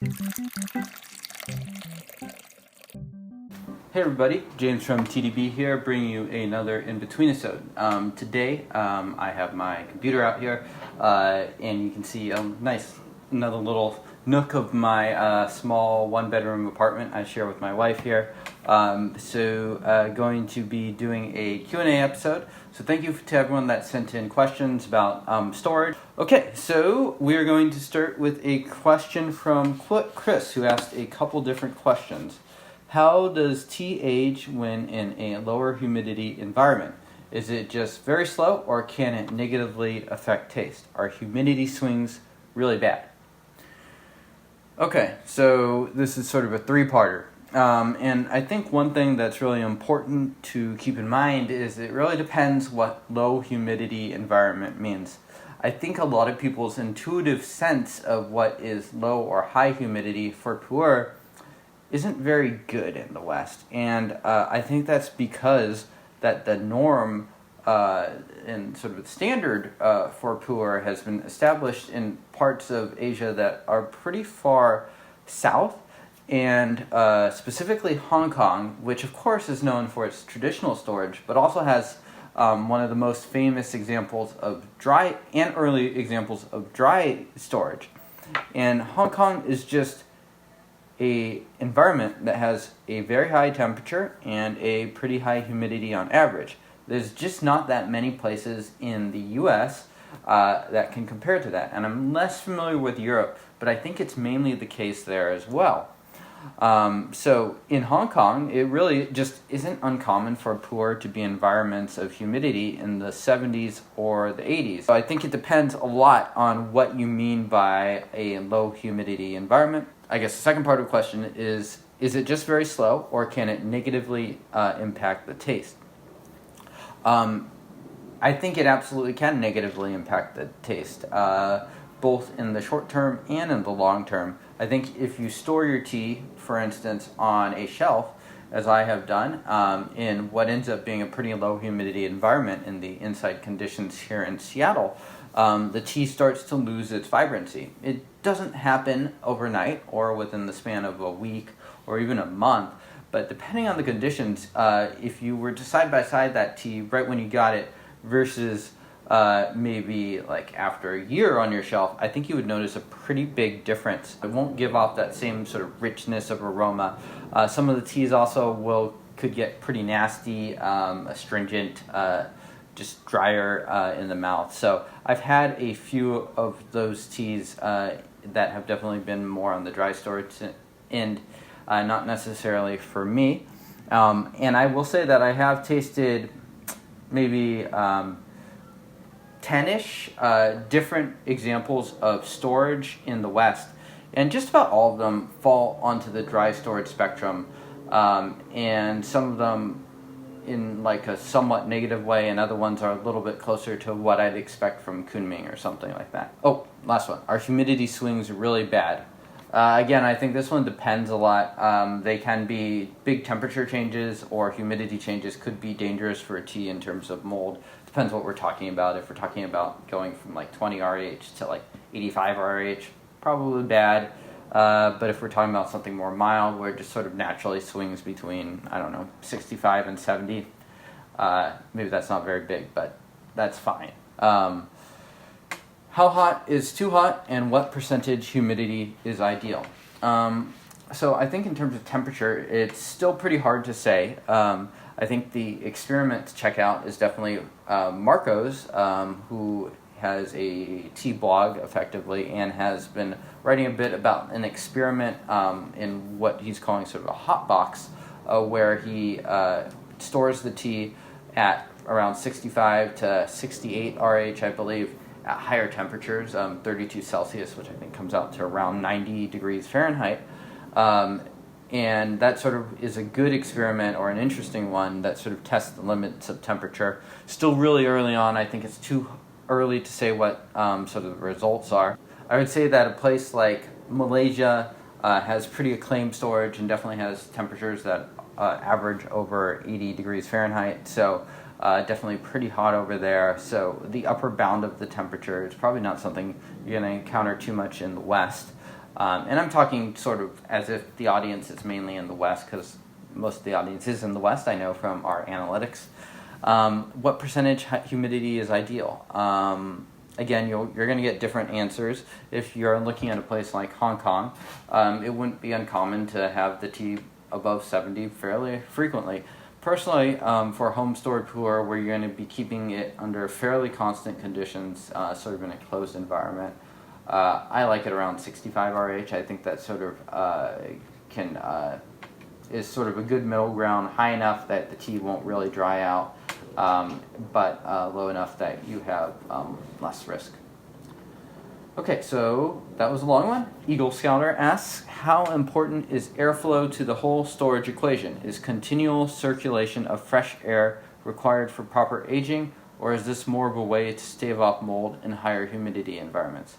Hey everybody, James from TeaDB here, bringing you another Inbetweenisode. Today, I have my computer out here, and you can see a another little nook of my small one-bedroom apartment I share with my wife here. Going to be doing a Q&A episode. So thank you to everyone that sent in questions about storage. Okay, so we are going to start with a question from Chris, who asked a couple different questions. How does tea age when in a lower humidity environment? Is it just very slow, or can it negatively affect taste? Are humidity swings really bad? Okay, so this is sort of a three-parter. And I think one thing that's really important to keep in mind is it really depends what low humidity environment means. I think a lot of people's intuitive sense of what is low or high humidity for Pu'erh isn't very good in the West, and I think that's because that the norm and sort of the standard for Pu'erh has been established in parts of Asia that are pretty far south, and specifically Hong Kong, which of course is known for its traditional storage, but also has one of the most famous examples of dry and early examples of dry storage. And Hong Kong is just a environment that has a very high temperature and a pretty high humidity on average. There's just not that many places in the US that can compare to that. And I'm less familiar with Europe, but I think it's mainly the case there as well. So in Hong Kong, it really just isn't uncommon for Pu'erh to be environments of humidity in the 70s or the 80s. So I think it depends a lot on what you mean by a low humidity environment. I guess the second part of the question is it just very slow, or can it negatively impact the taste? I think it absolutely can negatively impact the taste, both in the short term and in the long term. I think if you store your tea, for instance, on a shelf, as I have done, in what ends up being a pretty low humidity environment in the inside conditions here in Seattle, the tea starts to lose its vibrancy. It doesn't happen overnight or within the span of a week or even a month, but depending on the conditions, if you were to side-by-side that tea right when you got it versus maybe like after a year on your shelf, I think you would notice a pretty big difference. It won't give off that same sort of richness of aroma. Some of the teas also could get pretty nasty, astringent, just drier in the mouth. So I've had a few of those teas that have definitely been more on the dry storage end, not necessarily for me. And I will say that I have tasted maybe 10-ish different examples of storage in the West, and just about all of them fall onto the dry storage spectrum, and some of them in like a somewhat negative way, and other ones are a little bit closer to what I'd expect from Kunming or something like that. Oh, last one. Are humidity swings really bad? Again, I think this one depends a lot. They can be big temperature changes, or humidity changes could be dangerous for a tea in terms of mold. Depends what we're talking about. If we're talking about going from like 20 RH to like 85 RH, probably bad. But if we're talking about something more mild, where it just sort of naturally swings between, 65 and 70, maybe that's not very big, but that's fine. How hot is too hot, and what percentage humidity is ideal? So I think in terms of temperature, it's still pretty hard to say. I think the experiment to check out is definitely Marco's, who has a tea blog effectively and has been writing a bit about an experiment in what he's calling sort of a hot box, where he stores the tea at around 65 to 68 RH, I believe, at higher temperatures, 32 Celsius, which I think comes out to around 90 degrees Fahrenheit. And that sort of is a good experiment, or an interesting one, that sort of tests the limits of temperature. Still really early on. I think it's too early to say what sort of the results are. I would say that a place like Malaysia has pretty acclaimed storage and definitely has temperatures that average over 80 degrees Fahrenheit. So definitely pretty hot over there. So the upper bound of the temperature is probably not something you're going to encounter too much in the West. And I'm talking sort of as if the audience is mainly in the West, because most of the audience is in the West, I know from our analytics. What percentage humidity is ideal? Again, you're going to get different answers. If you're looking at a place like Hong Kong, it wouldn't be uncommon to have the tea above 70 fairly frequently. Personally, for home stored pu'erh, where you're going to be keeping it under fairly constant conditions, sort of in a closed environment, I like it around 65 RH. I think that sort of is sort of a good middle ground, high enough that the tea won't really dry out, but low enough that you have less risk. Okay, so that was a long one. Eagle Scouter asks, how important is airflow to the whole storage equation? Is continual circulation of fresh air required for proper aging, or is this more of a way to stave off mold in higher humidity environments?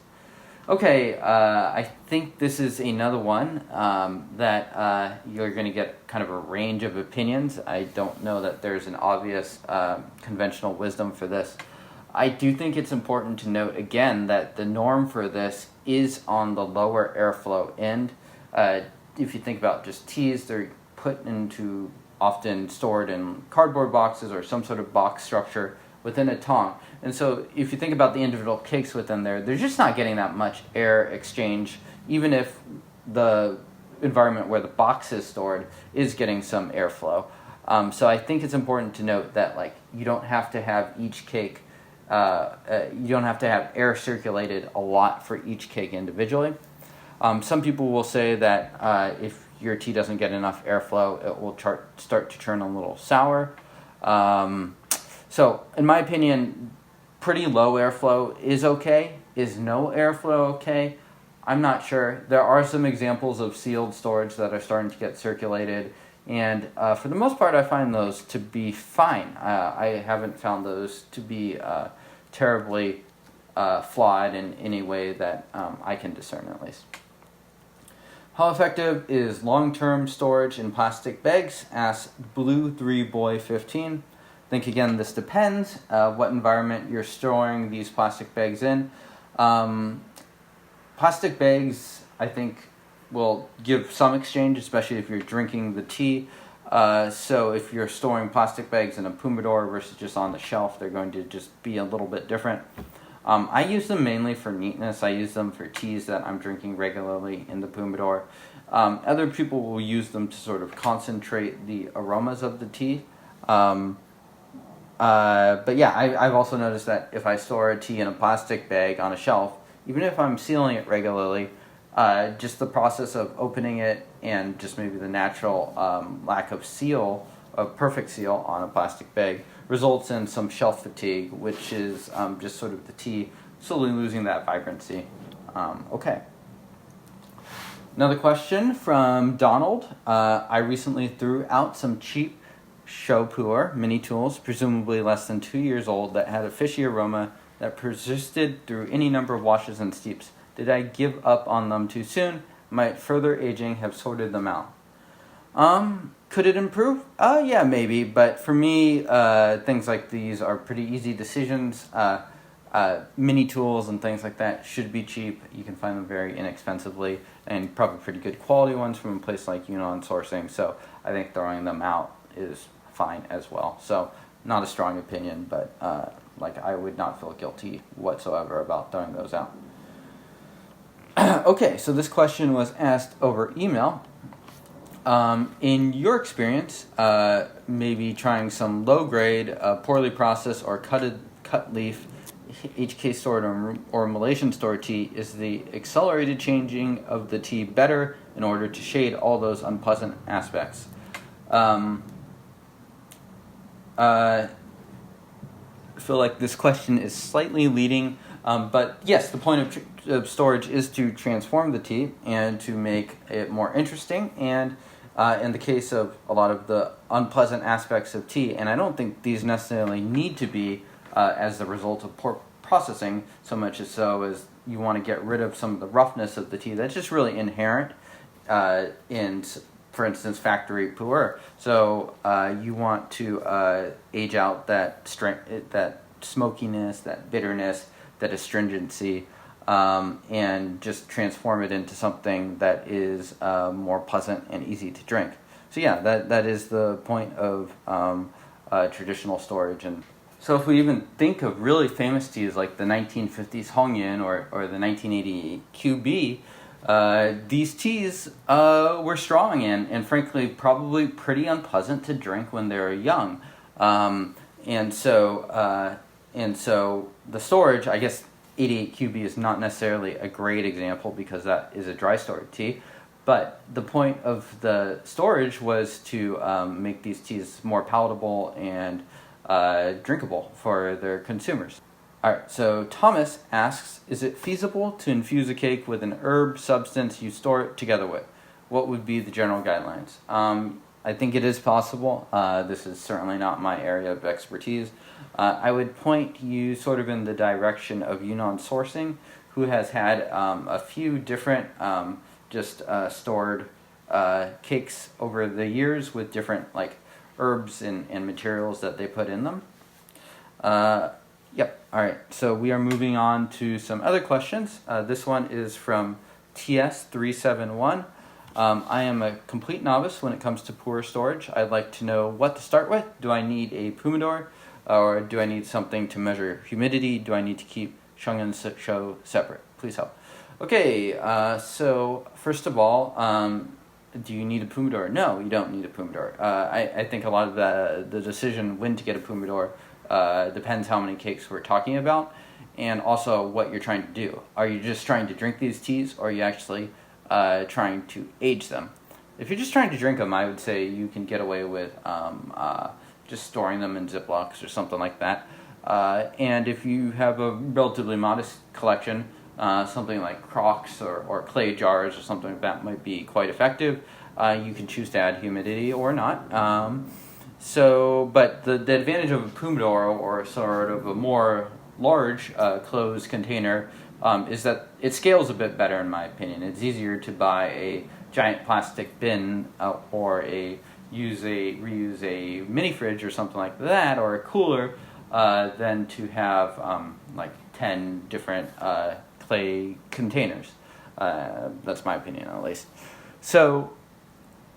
Okay, I think this is another one that you're going to get kind of a range of opinions. I don't know that there's an obvious conventional wisdom for this. I do think it's important to note again that the norm for this is on the lower airflow end. If you think about just teas, they're put into, often stored in cardboard boxes or some sort of box structure within a tong. And so if you think about the individual cakes within there, they're just not getting that much air exchange, even if the environment where the box is stored is getting some airflow. So I think it's important to note that you don't have to have each cake, you don't have to have air circulated a lot for each cake individually. Some people will say that if your tea doesn't get enough airflow, it will start to turn a little sour. So in my opinion, pretty low airflow is okay. Is no airflow okay? I'm not sure. There are some examples of sealed storage that are starting to get circulated, and for the most part I find those to be fine. I haven't found those to be terribly flawed in any way that I can discern, at least. How effective is long-term storage in plastic bags? Asks Blue3Boy15. I think, again, this depends what environment you're storing these plastic bags in. Plastic bags, I think, will give some exchange, especially if you're drinking the tea. So if you're storing plastic bags in a Pu'erh versus just on the shelf, they're going to just be a little bit different. I use them mainly for neatness. I use them for teas that I'm drinking regularly in the Pu'erh. Other people will use them to sort of concentrate the aromas of the tea. But yeah, I've also noticed that if I store a tea in a plastic bag on a shelf, even if I'm sealing it regularly, just the process of opening it and just maybe the natural lack of perfect seal on a plastic bag results in some shelf fatigue, which is just sort of the tea slowly losing that vibrancy. Okay. Another question from Donald. I recently threw out some cheap show pu'erh mini tools, presumably less than 2 years old, that had a fishy aroma that persisted through any number of washes and steeps. Did I give up on them too soon? Might further aging have sorted them out? Could it improve? Yeah, maybe, but for me, things like these are pretty easy decisions. Mini tools and things like that should be cheap. You can find them very inexpensively, and probably pretty good quality ones from a place like Yunnan Sourcing, so I think throwing them out is fine as well. So not a strong opinion, but I would not feel guilty whatsoever about throwing those out. Okay, so this question was asked over email. In your experience, maybe trying some low grade, poorly processed or cut leaf HK stored or Malaysian stored tea, is the accelerated changing of the tea better in order to shade all those unpleasant aspects? I feel like this question is slightly leading, but yes, the point of storage is to transform the tea and to make it more interesting, and in the case of a lot of the unpleasant aspects of tea, and I don't think these necessarily need to be as the result of poor processing so much as you want to get rid of some of the roughness of the tea that's just really inherent in, for instance, factory pu'erh. So you want to age out that smokiness, that bitterness, that astringency. and just transform it into something that is more pleasant and easy to drink. So yeah, that is the point of traditional storage. And so if we even think of really famous teas like the 1950s Hongyan or the 1988 QB, these teas were strong and frankly probably pretty unpleasant to drink when they were young. And so the storage, I guess 88 QB is not necessarily a great example because that is a dry stored tea. But the point of the storage was to make these teas more palatable and drinkable for their consumers. All right, so Thomas asks, is it feasible to infuse a cake with an herb substance you store it together with? What would be the general guidelines? I think it is possible. This is certainly not my area of expertise. I would point you sort of in the direction of Yunnan Sourcing, who has had a few different stored cakes over the years with different like herbs and materials that they put in them. Yep. All right. So we are moving on to some other questions. This one is from TS371. I am a complete novice when it comes to Pu'erh storage. I'd like to know what to start with. Do I need a Pu'erh, or do I need something to measure humidity? Do I need to keep Sheng and Shou separate? Please help. Okay. So first of all, do you need a Pu'erh? No, you don't need a Pu'erh. I think a lot of the decision when to get a Pu'erh depends how many cakes we're talking about, and also what you're trying to do. Are you just trying to drink these teas, or are you actually trying to age them? If you're just trying to drink them, I would say you can get away with just storing them in Ziplocs or something like that. And if you have a relatively modest collection, something like crocks or clay jars or something like that might be quite effective. You can choose to add humidity or not. But the advantage of a Pu'erh or sort of a more large closed container is that it scales a bit better, in my opinion. It's easier to buy a giant plastic bin or reuse a mini fridge or something like that, or a cooler, than to have like 10 different clay containers. That's my opinion, at least. So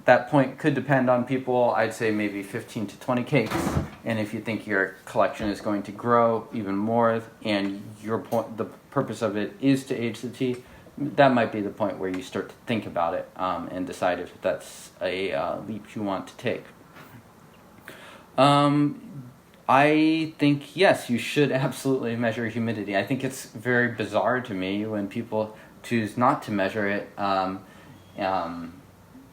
that point could depend on people. I'd say maybe 15 to 20 cakes. And if you think your collection is going to grow even more and the purpose of it is to age the tea, that might be the point where you start to think about it and decide if that's a leap you want to take. I think, yes, you should absolutely measure humidity. I think it's very bizarre to me when people choose not to measure it.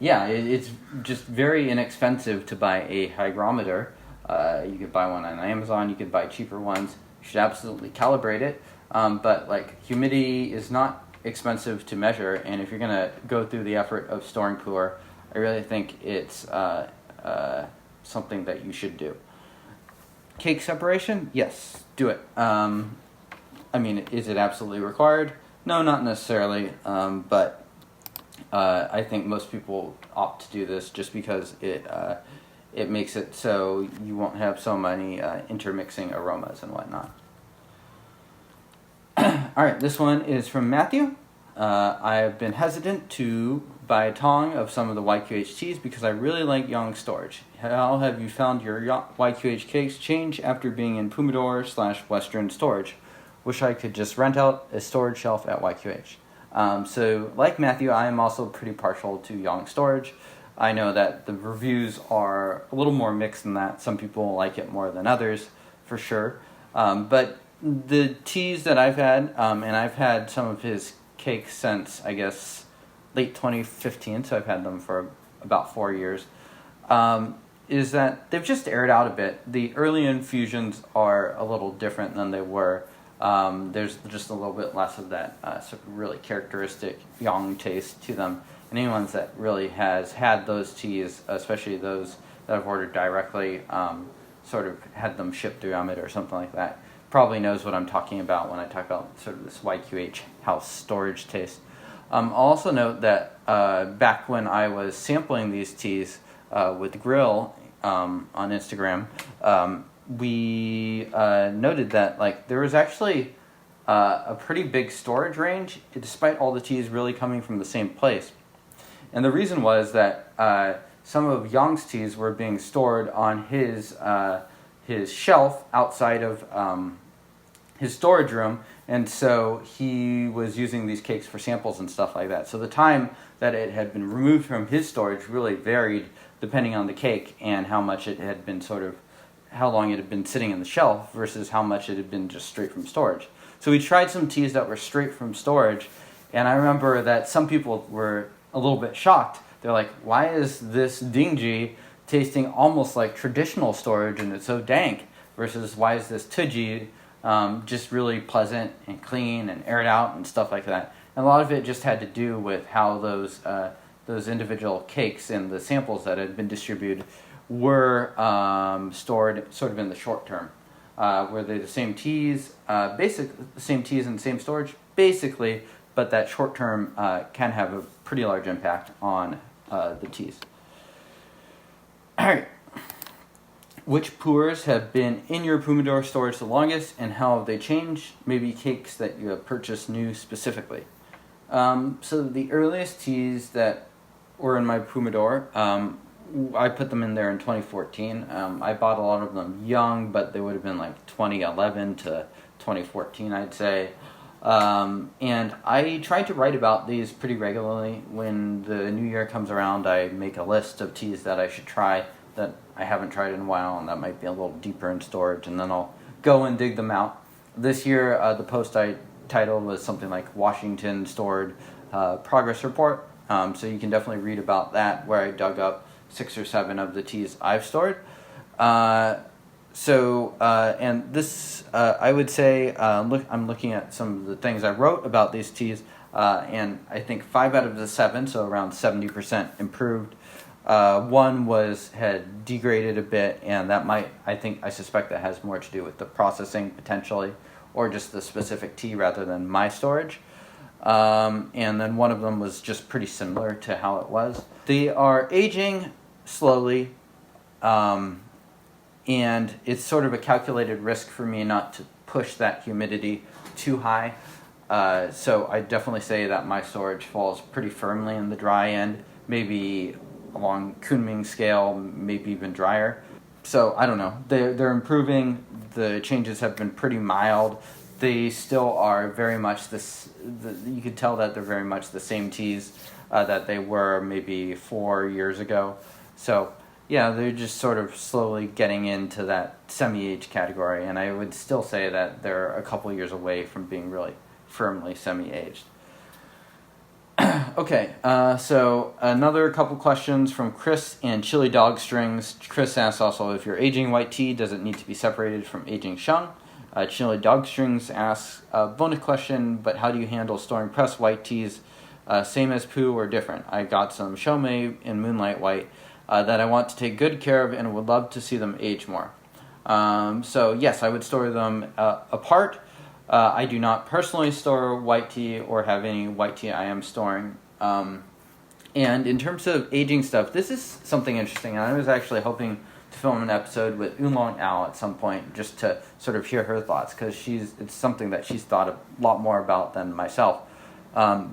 It's just very inexpensive to buy a hygrometer. You could buy one on Amazon. You could buy cheaper ones. You should absolutely calibrate it. But like humidity is not expensive to measure, and if you're going to go through the effort of storing Pu'erh, I really think it's something that you should do. Cake separation? Yes, do it. Is it absolutely required? No, not necessarily, but I think most people opt to do this just because it makes it so you won't have so many intermixing aromas and whatnot. All right, this one is from Matthew. I have been hesitant to buy a tong of some of the YQH teas because I really like Yang storage. How have you found your YQH cakes change after being in Pu'erh/Western storage? Wish I could just rent out a storage shelf at YQH. So, like Matthew, I am also pretty partial to Yang storage. I know that the reviews are a little more mixed than that. Some people like it more than others, for sure. But the teas that I've had, and I've had some of his cakes since, I guess, late 2015, so I've had them for about 4 years, is that they've just aired out a bit. The early infusions are a little different than they were. There's just a little bit less of that sort of really characteristic yang taste to them. And anyone that really has had those teas, especially those that I've ordered directly, sort of had them shipped through Amit or something like that, probably knows what I'm talking about when I talk about sort of this YQH house storage taste. I'll also note that back when I was sampling these teas with Grill on Instagram, we noted that like there was actually a pretty big storage range, despite all the teas really coming from the same place. And the reason was that some of Yang's teas were being stored on his shelf outside of his storage room, and so he was using these cakes for samples and stuff like that. So the time that it had been removed from his storage really varied depending on the cake and how much it had been how long it had been sitting in the shelf versus how much it had been just straight from storage. So we tried some teas that were straight from storage, and I remember that some people were a little bit shocked. They're like, why is this dingy tasting almost like traditional storage and it's so dank, versus why is this tuji just really pleasant and clean and aired out and stuff like that. And a lot of it just had to do with how those individual cakes and the samples that had been distributed were stored sort of in the short term. Were they the same teas, the same teas and same storage, basically, but that short term can have a pretty large impact on the teas. All right. Which pu'erhs have been in your humidor storage the longest, and how have they changed? Maybe cakes that you have purchased new specifically. So the earliest teas that were in my humidor, I put them in there in 2014. I bought a lot of them young, but they would have been like 2011 to 2014, I'd say. And I tried to write about these pretty regularly. When the new year comes around, I make a list of teas that I should try that I haven't tried in a while, and that might be a little deeper in storage, and then I'll go and dig them out. This year, the post I titled was something like Washington Stored Progress Report, so you can definitely read about that, where I dug up 6 or 7 of the teas I've stored. And this, I would say, I'm looking at some of the things I wrote about these teas, and I think 5 out of the 7, so around 70% improved. One had degraded a bit, and that I suspect that has more to do with the processing potentially, or just the specific tea rather than my storage. And then one of them was just pretty similar to how it was. They are aging slowly, and it's sort of a calculated risk for me not to push that humidity too high. So I definitely say that my storage falls pretty firmly in the dry end, maybe along Kunming scale, maybe even drier. So I don't know. They're improving. The changes have been pretty mild. They still are very much you could tell that they're very much the same teas that they were maybe 4 years ago. So yeah, they're just sort of slowly getting into that semi-aged category, and I would still say that they're a couple years away from being really firmly semi-aged. Okay, so another couple questions from Chris and Chili Dog Strings. Chris asks also, if you're aging white tea, does it need to be separated from aging sheng? Chili Dog Strings asks, bonus question, but how do you handle storing pressed white teas, same as Pu'erh or different? I got some Shomei in Moonlight White that I want to take good care of and would love to see them age more. So yes, I would store them apart. I do not personally store white tea or have any white tea I am storing. And in terms of aging stuff, this is something interesting. And I was actually hoping to film an episode with Oolong Owl at some point just to sort of hear her thoughts, because it's something that she's thought a lot more about than myself. I've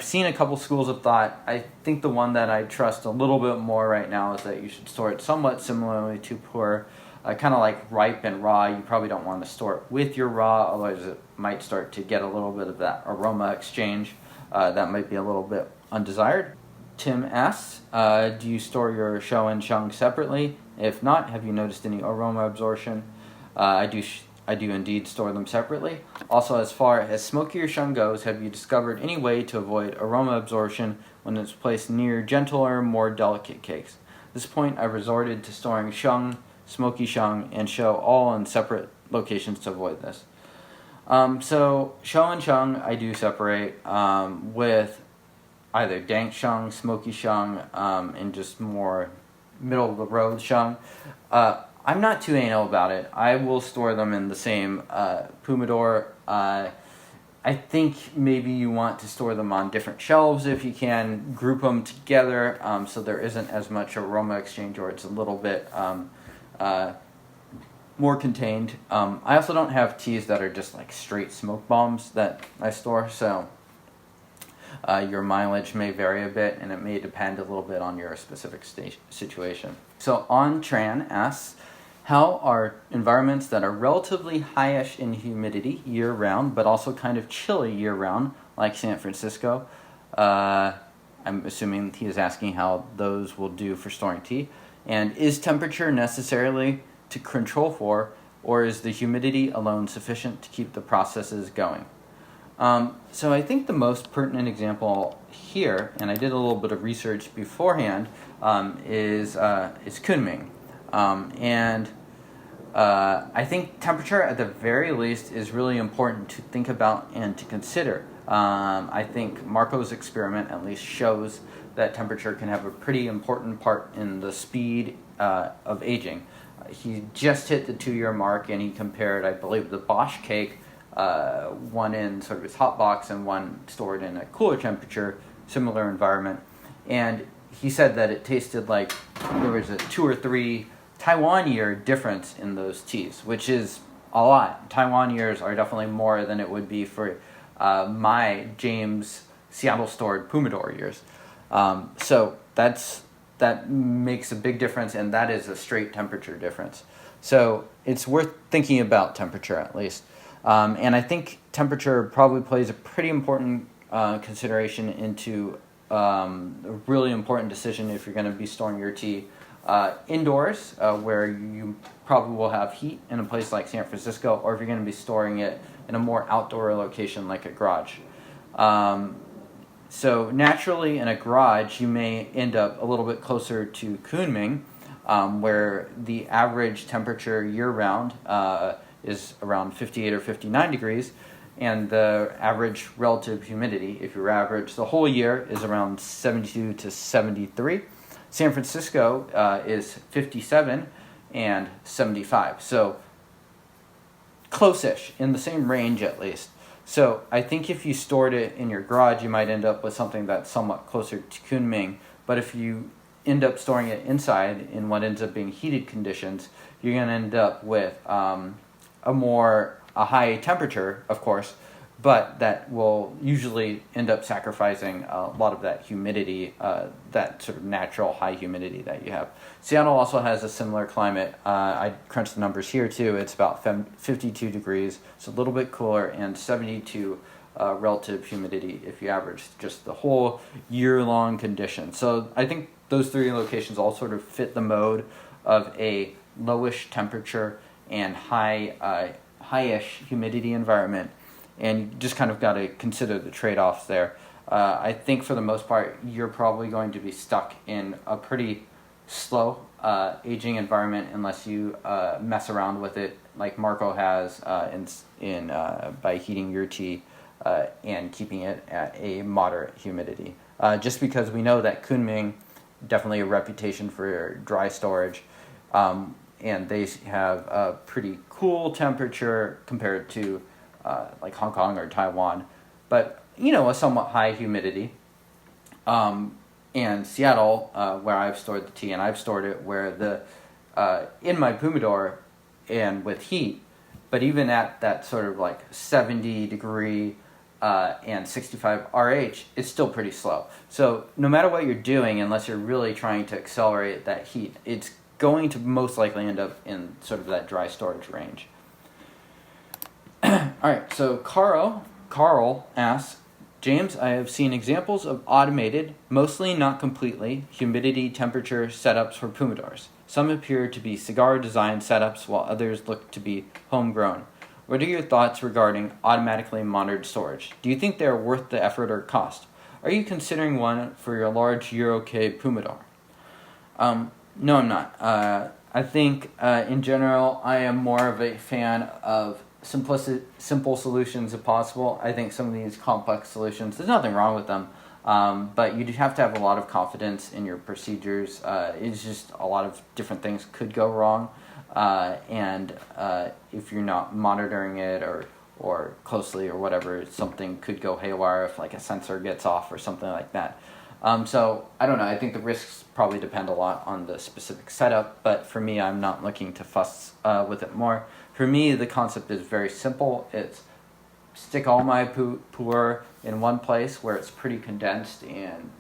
seen a couple schools of thought. I think the one that I trust a little bit more right now is that you should store it somewhat similarly to Pu'erh. Kind of like ripe and raw. You probably don't want to store it with your raw, otherwise it might start to get a little bit of that aroma exchange. That might be a little bit undesired. Tim asks, do you store your shou and sheng separately? If not, have you noticed any aroma absorption? I do indeed store them separately. Also, as far as smokier sheng goes, have you discovered any way to avoid aroma absorption when it's placed near gentler, more delicate cakes? At this point, I've resorted to storing sheng, smoky sheng, and shou all in separate locations to avoid this. So shou and sheng I do separate with either dank sheng, smoky sheng, and just more middle of the road sheng. I'm not too anal about it. I will store them in the same humidor. I think maybe you want to store them on different shelves if you can. Group them together so there isn't as much aroma exchange, or it's a little bit more contained. I also don't have teas that are just like straight smoke bombs that I store, so your mileage may vary a bit, and it may depend a little bit on your specific situation. So On Tran asks, how are environments that are relatively high-ish in humidity year-round, but also kind of chilly year-round, like San Francisco? I'm assuming he is asking how those will do for storing tea. And is temperature necessarily to control for, or is the humidity alone sufficient to keep the processes going? So I think the most pertinent example here, and I did a little bit of research beforehand, is Kunming. I think temperature at the very least is really important to think about and to consider. I think Marco's experiment at least shows that temperature can have a pretty important part in the speed of aging. He just hit the 2-year mark, and he compared, I believe, the Bosch cake, one in sort of his hot box and one stored in a cooler temperature, similar environment. And he said that it tasted like there was a 2 or 3 Taiwan year difference in those teas, which is a lot. Taiwan years are definitely more than it would be for my James Seattle stored Pu'erh years. So that makes a big difference, and that is a straight temperature difference. So it's worth thinking about temperature at least. And I think temperature probably plays a pretty important consideration into a really important decision if you're going to be storing your tea indoors, where you probably will have heat in a place like San Francisco, or if you're going to be storing it in a more outdoor location like a garage. So naturally in a garage, you may end up a little bit closer to Kunming, where the average temperature year-round is around 58 or 59 degrees, and the average relative humidity, if you average the whole year, is around 72 to 73. San Francisco is 57 and 75, so close-ish, in the same range at least. So I think if you stored it in your garage, you might end up with something that's somewhat closer to Kunming, but if you end up storing it inside in what ends up being heated conditions, you're going to end up with a high temperature, of course, but that will usually end up sacrificing a lot of that humidity, that sort of natural high humidity that you have. Seattle also has a similar climate. I crunched the numbers here too. It's about 52 degrees, so a little bit cooler, and 72 relative humidity if you average just the whole year-long condition. So I think those 3 locations all sort of fit the mode of a lowish temperature and high-ish humidity environment. And you just kind of got to consider the trade-offs there. I think for the most part, you're probably going to be stuck in a pretty slow aging environment unless you mess around with it like Marco has by heating your tea and keeping it at a moderate humidity. Just because we know that Kunming, definitely a reputation for dry storage, and they have a pretty cool temperature compared to like Hong Kong or Taiwan, but a somewhat high humidity. And Seattle, where I've stored the tea, and I've stored it where in my Pu'erh and with heat, but even at that sort of like 70 degree and 65 RH, it's still pretty slow. So no matter what you're doing, unless you're really trying to accelerate that heat, it's going to most likely end up in sort of that dry storage range. All right, so Carl asks, James, I have seen examples of automated, mostly not completely, humidity temperature setups for Pu'erhs. Some appear to be cigar design setups, while others look to be homegrown. What are your thoughts regarding automatically monitored storage? Do you think they are worth the effort or cost? Are you considering one for your large Euro-K Pu'erh? No, I'm not. I think, in general, I am more of a fan of simple solutions if possible. I think some of these complex solutions, there's nothing wrong with them, but you have to have a lot of confidence in your procedures. It's just a lot of different things could go wrong, and if you're not monitoring it or closely or whatever, something could go haywire if like a sensor gets off or something like that. So I don't know. I think the risks probably depend a lot on the specific setup, but for me, I'm not looking to fuss with it more. For me, the concept is very simple. It's stick all my pu'erh in one place where it's pretty condensed and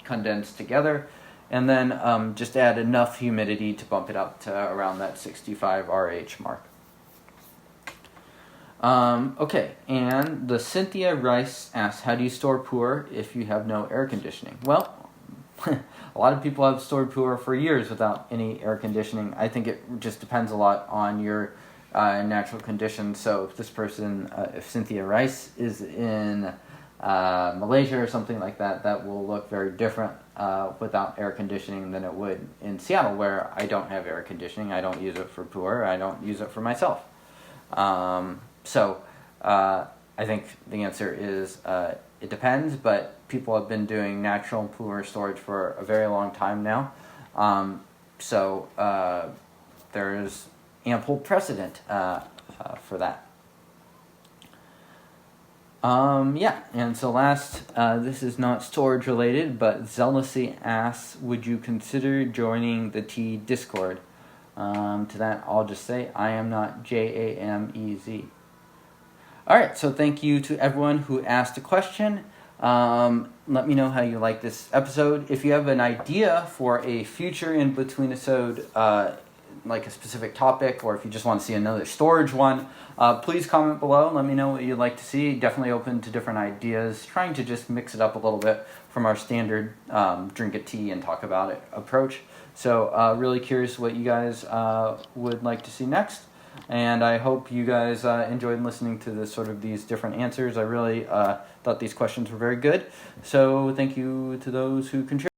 condensed together, and then just add enough humidity to bump it up to around that 65 RH mark. Okay, and the Cynthia Rice asks, how do you store pu'erh if you have no air conditioning? Well, a lot of people have stored pu'erh for years without any air conditioning. I think it just depends a lot on your natural conditions. So if this person, if Cynthia Rice is in Malaysia or something like that, that will look very different without air conditioning than it would in Seattle, where I don't have air conditioning. I don't use it for pu'erh. I don't use it for myself. So I think the answer is it depends, but people have been doing natural pu'erh storage for a very long time now. So there's ample precedent for that. Yeah, and so last, this is not storage related, but Zealousy asks, would you consider joining the Tea Discord? To that, I'll just say, I am not JAMEZ. Alright, so thank you to everyone who asked a question. Let me know how you like this episode. If you have an idea for a future Inbetweenisode, like a specific topic, or if you just want to see another storage one, please comment below and let me know what you'd like to see. Definitely open to different ideas, trying to just mix it up a little bit from our standard drink a tea and talk about it approach. So really curious what you guys would like to see next, and I hope you guys enjoyed listening to these different answers. I really thought these questions were very good, so thank you to those who contributed.